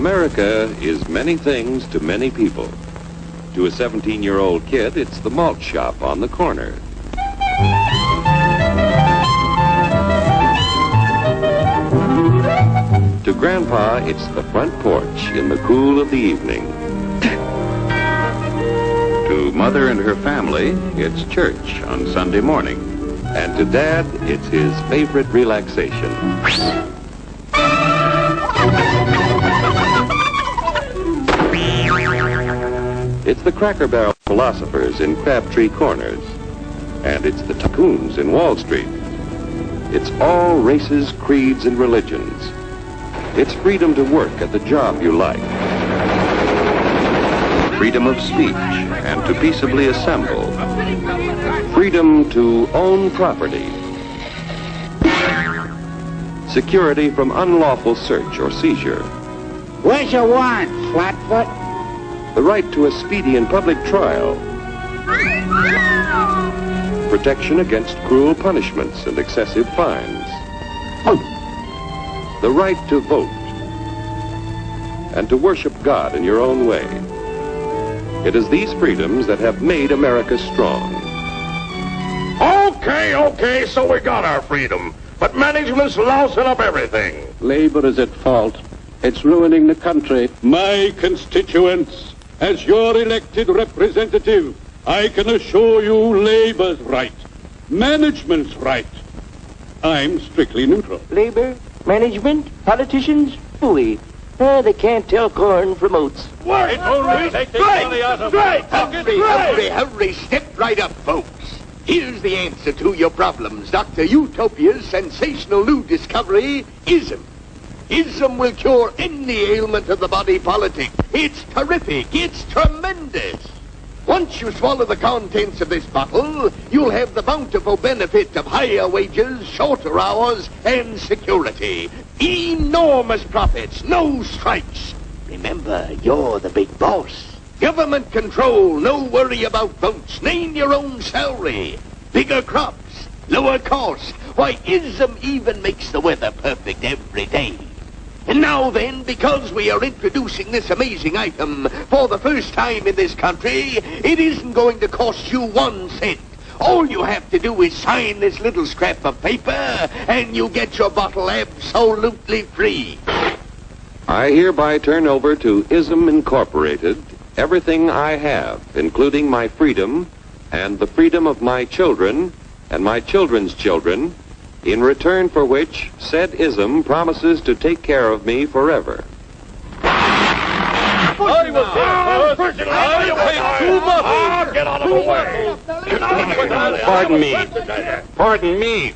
America is many things to many people. To a 17-year-old kid, it's the malt shop on the corner. To Grandpa, it's the front porch in the cool of the evening. To Mother and her family, it's church on Sunday morning. And to Dad, it's his favorite relaxation. It's the Cracker Barrel philosophers in Crabtree Corners. And it's the tycoons in Wall Street. It's all races, creeds, and religions. It's freedom to work at the job you like. Freedom of speech and to peaceably assemble. Freedom to own property. Security from unlawful search or seizure. What's your want, Flatfoot? The right to a speedy and public trial. Protection against cruel punishments and excessive fines. The right to vote. And to worship God in your own way. It is these freedoms that have made America strong. Okay, so we got our freedom. But management's lousing up everything. Labor is at fault. It's ruining the country. My constituents, as your elected representative, I can assure you Labor's right. Management's right. I'm strictly neutral. Labor, management, politicians, phooey. They can't tell corn from oats. Work! Hurry, step right up, folks. Here's the answer to your problems. Dr. Utopia's sensational new discovery, ism. Ism will cure any ailment of the body politic. It's terrific. It's tremendous. Once you swallow the contents of this bottle, you'll have the bountiful benefit of higher wages, shorter hours, and security. Enormous profits, no strikes. Remember, you're the big boss. Government control, no worry about votes. Name your own salary. Bigger crops, lower costs. Why, ism even makes the weather perfect every day. And now then, because we are introducing this amazing item for the first time in this country, it isn't going to cost you 1 cent. All you have to do is sign this little scrap of paper, and you get your bottle absolutely free. I hereby turn over to ISM Incorporated everything I have, including my freedom and the freedom of my children and my children's children, in return for which said ISM promises to take care of me forever. Get out of the way! Pardon me.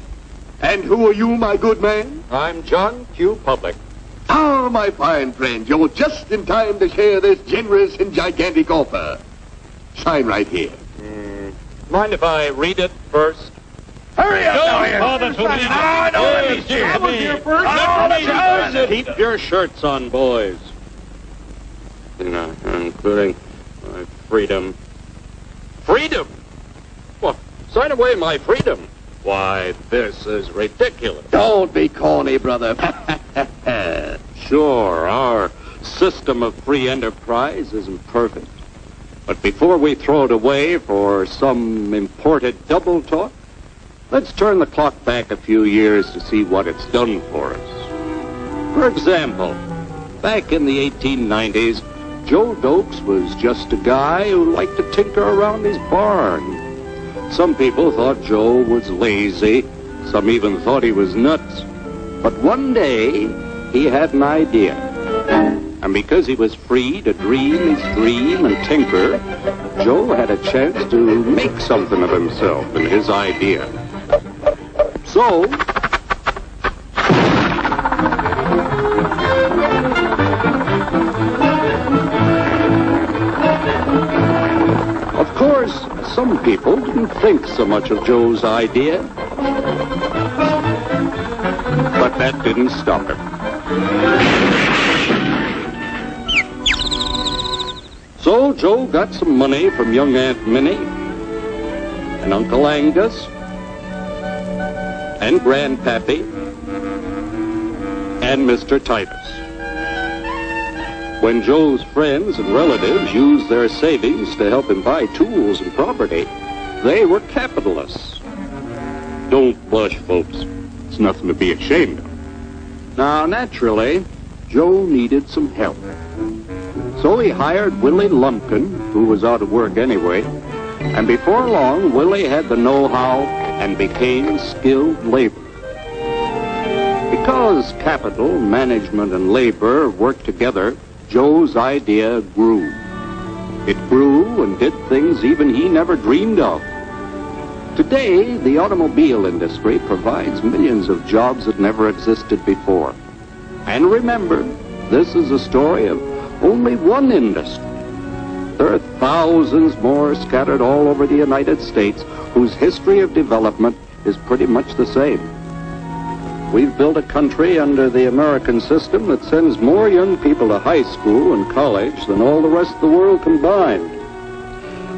And who are you, my good man? I'm John Q. Public. Ah, my fine friend, you're just in time to share this generous and gigantic offer. Sign right here. Mind if I read it first? Hurry up, Keep your shirts on, boys. Including my freedom. Freedom? Well, sign away my freedom. Why, this is ridiculous. Don't be corny, brother. Sure, our system of free enterprise isn't perfect. But before we throw it away for some imported double talk, let's turn the clock back a few years to see what it's done for us. For example, back in the 1890s, Joe Dokes was just a guy who liked to tinker around his barn. Some people thought Joe was lazy. Some even thought he was nuts. But one day, he had an idea. And because he was free to dream his dream and tinker, Joe had a chance to make something of himself and his idea. So, of course, some people didn't think so much of Joe's idea. But that didn't stop him. So Joe got some money from young Aunt Minnie and Uncle Angus and Grandpappy and Mr. Titus. When Joe's friends and relatives used their savings to help him buy tools and property, they were capitalists. Don't blush, folks. It's nothing to be ashamed of. Now, naturally, Joe needed some help. So he hired Willie Lumpkin, who was out of work anyway, and before long, Willie had the know-how and became skilled labor. Because capital, management, and labor worked together, Joe's idea grew. It grew and did things even he never dreamed of. Today, the automobile industry provides millions of jobs that never existed before. And remember, this is a story of only one industry. There are thousands more scattered all over the United States whose history of development is pretty much the same. We've built a country under the American system that sends more young people to high school and college than all the rest of the world combined.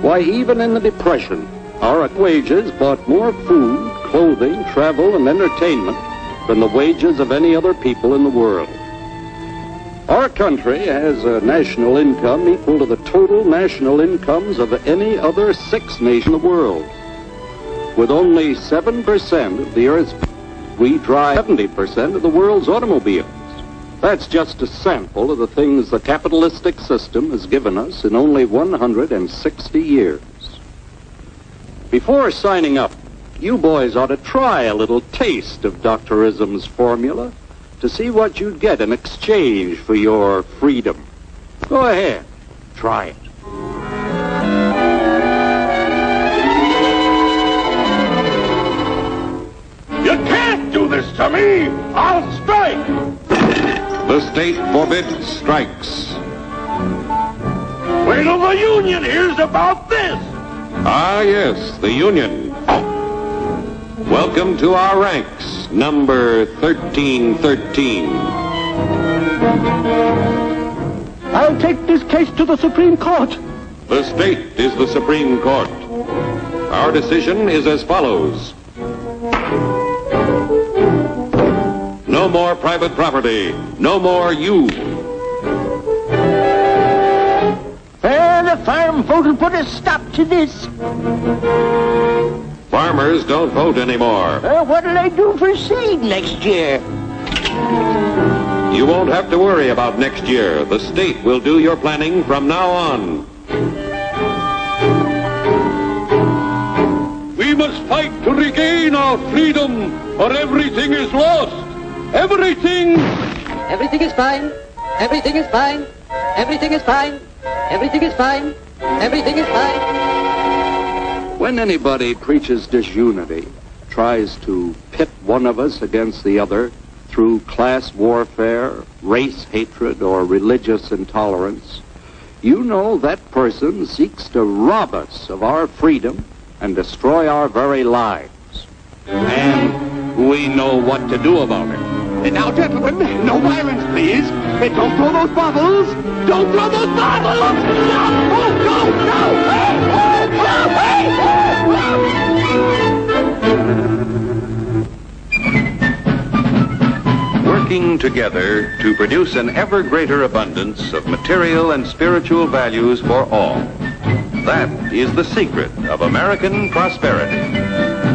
Why, even in the Depression, our wages bought more food, clothing, travel, and entertainment than the wages of any other people in the world. Our country has a national income equal to the total national incomes of any other 6 nations in the world. With only 7% of the Earth's we drive 70% of the world's automobiles. That's just a sample of the things the capitalistic system has given us in only 160 years. Before signing up, you boys ought to try a little taste of Dr. Ism's formula to see what you'd get in exchange for your freedom. Go ahead, try it. You can't do this to me! I'll strike! The state forbids strikes. Wait till the union hears about this! Ah, yes, the Union. Welcome to our ranks, number 1313. I'll take this case to the Supreme Court. The state is the Supreme Court. Our decision is as follows. No more private property. No more you. The farm vote will put a stop to this. Farmers don't vote anymore. What'll they do for seed next year? You won't have to worry about next year. The state will do your planning from now on. We must fight to regain our freedom, or everything is lost. Everything! Everything is fine. Everything is fine. Everything is fine. Everything is fine. Everything is fine. When anybody preaches disunity, tries to pit one of us against the other through class warfare, race hatred, or religious intolerance, you know that person seeks to rob us of our freedom and destroy our very lives. And we know what to do about it. Now, gentlemen, no violence, please. Don't throw those bottles. Don't throw those bottles. No! Oh, no! No! Hey! Working together to produce an ever greater abundance of material and spiritual values for all. That is the secret of American prosperity.